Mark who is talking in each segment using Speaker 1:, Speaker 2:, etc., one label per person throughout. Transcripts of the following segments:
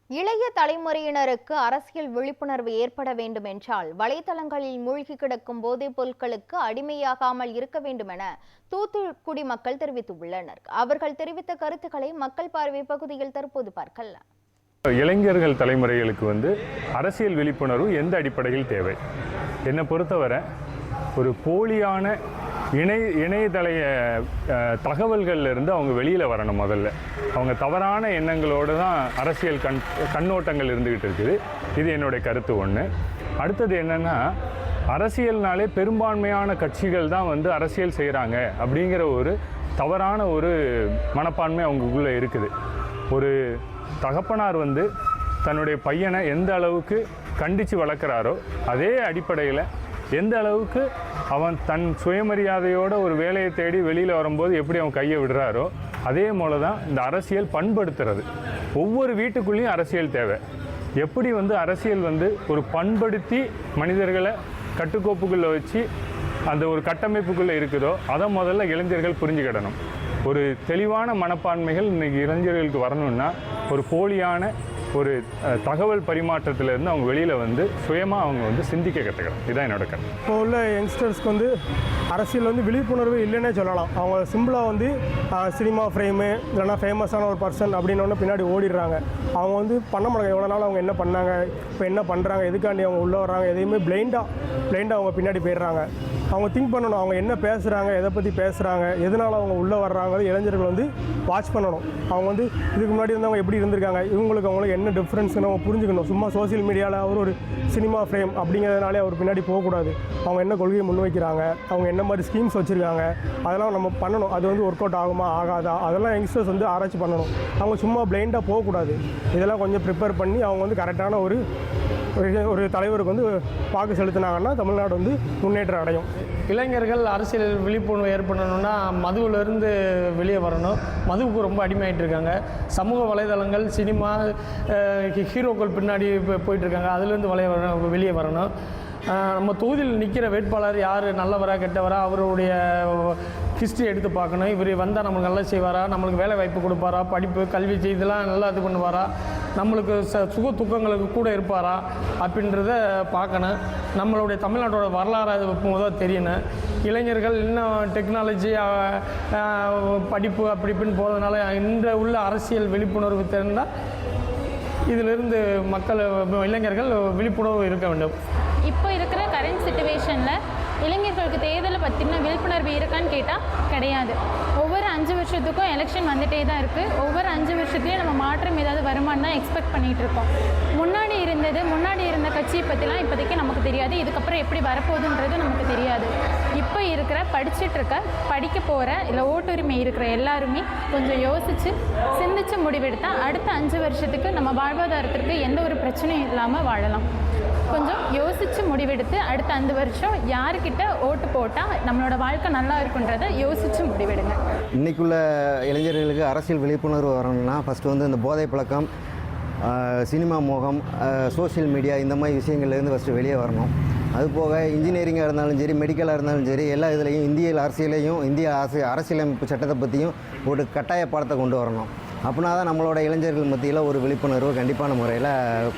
Speaker 1: இளைய தலைமுறையினருக்கு அரசியல் விழிப்புணர்வு ஏற்பட வேண்டும் என்றால் வலைதளங்களில் மூழ்கி கிடக்கும் போதைப் பொருட்களுக்கு அடிமையாகாமல் இருக்க வேண்டும் என தூத்துக்குடி மக்கள் தெரிவித்துள்ளனர். அவர்கள் தெரிவித்த கருத்துக்களை மக்கள் பார்வை பகுதியில் தற்போது பார்க்கலாம்.
Speaker 2: இளைஞர்கள் தலைமுறைகளுக்கு அரசியல் விழிப்புணர்வு எந்த அடிப்படையில் தேவை? என்னை பொறுத்தவரை ஒரு போலியான இணையதள தகவல்கள்லேருந்து அவங்க வெளியில் வரணும். முதல்ல அவங்க தவறான எண்ணங்களோடு தான் அரசியல் கண்ணோட்டங்கள் இருந்துக்கிட்டு இருக்குது. இது என்னுடைய கருத்து ஒன்று. அடுத்தது என்னென்னா, அரசியல்னாலே பெரும்பான்மையான கட்சிகள் தான் அரசியல் செய்கிறாங்க அப்படிங்கிற ஒரு தவறான ஒரு மனப்பான்மை அவங்களுக்குள்ளே இருக்குது. ஒரு தகப்பனார் தன்னுடைய பையனை எந்த அளவுக்கு கண்டித்து வளர்க்குறாரோ அதே அடிப்படையில் எந்த அளவுக்கு அவன் தன் சுயமரியாதையோட ஒரு வேலையை தேடி வெளியில் வரும்போது எப்படி அவன் கையை விடுறாரோ அதே போல தான் இந்த அரசியல் பண்படுத்துறது. ஒவ்வொரு வீட்டுக்குள்ளேயும் அரசியல் தேவை. எப்படி அரசியல் ஒரு பண்படுத்தி மனிதர்களை கட்டுக்கோப்புக்குள்ளே வச்சு அந்த ஒரு கட்டமைப்புக்குள்ளே இருக்குதோ அதை முதல்ல இளைஞர்கள் புரிஞ்சுக்கிடணும். ஒரு தெளிவான மனப்பான்மைகள் இன்றைக்கி இளைஞர்களுக்கு வரணும்னா ஒரு போலியான ஒரு தகவல் பரிமாற்றத்திலேருந்து அவங்க வெளியில் சுயமாக அவங்க சிந்திக்க கற்றுக்கணும். இதுதான் என்னோட கருத்து.
Speaker 3: இப்போ உள்ள யங்ஸ்டர்ஸ்க்கு அரசியல் விழிப்புணர்வு இல்லைன்னே சொல்லலாம். அவங்க சிம்பிளாக சினிமா ஃப்ரேமு இல்லைனா ஃபேமஸான ஒரு பர்சன் அப்படின்னு பின்னாடி ஓடிடுறாங்க. அவங்க பண்ண மாட்டாங்க. எவ்வளோ நாள் அவங்க என்ன பண்ணாங்க, இப்போ என்ன பண்ணுறாங்க, எதுக்காண்டி அவங்க உள்ளே வர்றாங்க, எதையுமே பிளைண்டாக அவங்க பின்னாடி போயிடுறாங்க. அவங்க திங்க் பண்ணணும். அவங்க என்ன பேசுகிறாங்க, எதை பற்றி பேசுகிறாங்க, எதனால் அவங்க உள்ளே வர்றாங்க, இளைஞர்கள் வாட்ச் பண்ணணும். அவங்க இதுக்கு முன்னாடி அவங்க எப்படி இருந்திருக்காங்க, அவங்களுக்கு என்ன டிஃப்ரென்ஸ்னு அவங்க புரிஞ்சுக்கணும். சும்மா சோசியல் மீடியாவில் ஒரு சினிமா ஃப்ரேம் அப்படிங்கிறதுனாலே அவர் பின்னாடி போகக்கூடாது. அவங்க என்ன கொள்கையை முன்வைக்கிறாங்க, அவங்க என்ன மாதிரி ஸ்கீம்ஸ் வச்சுருக்காங்க, அதெல்லாம் நம்ம பண்ணணும். அது ஒர்க் அவுட் ஆகுமா ஆகாதா அதெல்லாம் யங்ஸ்டர்ஸ் ஆராய்ச்சி பண்ணணும். அவங்க சும்மா பிளைண்டாக போகக்கூடாது. இதெல்லாம் கொஞ்சம் ப்ரிப்பேர் பண்ணி அவங்க கரெக்டான ஒரு தலைவருக்கு வாக்கு செலுத்தினாங்கன்னா தமிழ்நாடு முன்னேற்றம் அடையும்.
Speaker 4: இளைஞர்கள் அரசியல் விழிப்புணர்வு ஏற்படணும்னா மதுவிலிருந்து வெளியே வரணும். மதுவுக்கு ரொம்ப அடிமையாகிட்டு இருக்காங்க. சமூக வலைதளங்கள், சினிமா, ஹீரோக்கள் பின்னாடி போயிட்டுருக்காங்க. அதுலேருந்து வெளியே வரணும். நம்ம தொகுதியில் நிற்கிற வேட்பாளர் யார், நல்லவரா கெட்டவரா, அவருடைய ஹிஸ்ட்ரி எடுத்து பார்க்கணும். இவர் வந்தால் நம்மளுக்கு நல்லா செய்வாரா, நம்மளுக்கு வேலை வாய்ப்பு கொடுப்பாரா, படிப்பு கல்வி இதெல்லாம் நல்லா இது பண்ணுவாரா, நம்மளுக்கு சுக துக்கங்களுக்கு கூட இருப்பாரா அப்படின்றத பார்க்கணும். நம்மளுடைய தமிழ்நாட்டோட வரலாறு அது முதல் தெரியணும். இளைஞர்கள் இன்னும் டெக்னாலஜி படிப்பு அப்படி இப்படின்னு போகிறதுனால இந்த உள்ள அரசியல் விழிப்புணர்வு தெரிந்தால் இதிலிருந்து மக்கள் இளைஞர்கள் விழிப்புணர்வு இருக்க வேண்டும்.
Speaker 5: இப்போ இருக்கிற கரண்ட் சிச்சுவேஷனில் இளைஞர்களுக்கு தேர்தலை பற்றின விழிப்புணர்வு இருக்கான்னு கேட்டால் கிடையாது. ஒவ்வொரு 5 வருஷத்துக்கும் எலெக்ஷன் வந்துகிட்டே தான் இருக்குது. ஒவ்வொரு 5 வருஷத்துலேயும் நம்ம மாற்றம் ஏதாவது வருமானு தான் எக்ஸ்பெக்ட் பண்ணிகிட்டு இருக்கோம். முன்னாடி இருந்த கட்சியை பற்றிலாம் இப்போதைக்கு நமக்கு தெரியாது. இதுக்கப்புறம் எப்படி வரப்போகுதுன்றது நமக்கு தெரியாது. இப்போ இருக்கிற படிக்க போகிற இல்லை ஓட்டுரிமை இருக்கிற எல்லாருமே கொஞ்சம் யோசித்து சிந்தித்து முடிவெடுத்தால் அடுத்த 5 வருஷத்துக்கு நம்ம வாழ்வாதாரத்திற்கு எந்த ஒரு பிரச்சனையும் இல்லாமல் வாழலாம். கொஞ்சம் யோசித்து முடிவெடுத்து அடுத்த 5 வருஷம் யாருக்கிட்ட ஓட்டு போட்டால் நம்மளோட வாழ்க்கை நல்லா இருக்குன்றதை யோசித்து முடிவெடுங்க.
Speaker 6: இன்றைக்குள்ள இளைஞர்களுக்கு அரசியல் விழிப்புணர்வு வரணும்னா ஃபஸ்ட்டு இந்த போதை பழக்கம், சினிமா மோகம், சோஷியல் மீடியா இந்த மாதிரி விஷயங்கள்லேருந்து ஃபஸ்ட்டு வெளியே வரணும். அதுபோக இன்ஜினியரிங்காக இருந்தாலும் சரி, மெடிக்கலாக இருந்தாலும் சரி, எல்லா இதுலேயும் இந்திய அரசியலமைப்பு சட்டத்தை பற்றியும் ஒரு கட்டாய பாடத்தை கொண்டு வரணும். அப்படின்னா தான் நம்மளோட இளைஞர்கள் மத்தியில் ஒரு விழிப்புணர்வு கண்டிப்பான முறையில்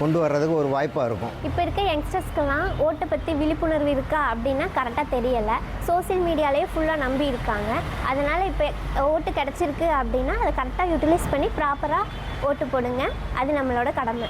Speaker 6: கொண்டு வர்றதுக்கு ஒரு வாய்ப்பாக இருக்கும்.
Speaker 7: இப்போ இருக்க யங்ஸ்டர்ஸ்க்கெல்லாம் ஓட்டை பற்றி விழிப்புணர்வு இருக்கா அப்படின்னா கரெக்டாக தெரியலை. சோசியல் மீடியாலேயே ஃபுல்லாக நம்பி இருக்காங்க. அதனால் இப்போ ஓட்டு கிடச்சிருக்கு அப்படின்னா அதை கரெக்டாக யூட்டிலைஸ் பண்ணி ப்ராப்பராக ஓட்டு போடுங்க. அது நம்மளோட கடமை.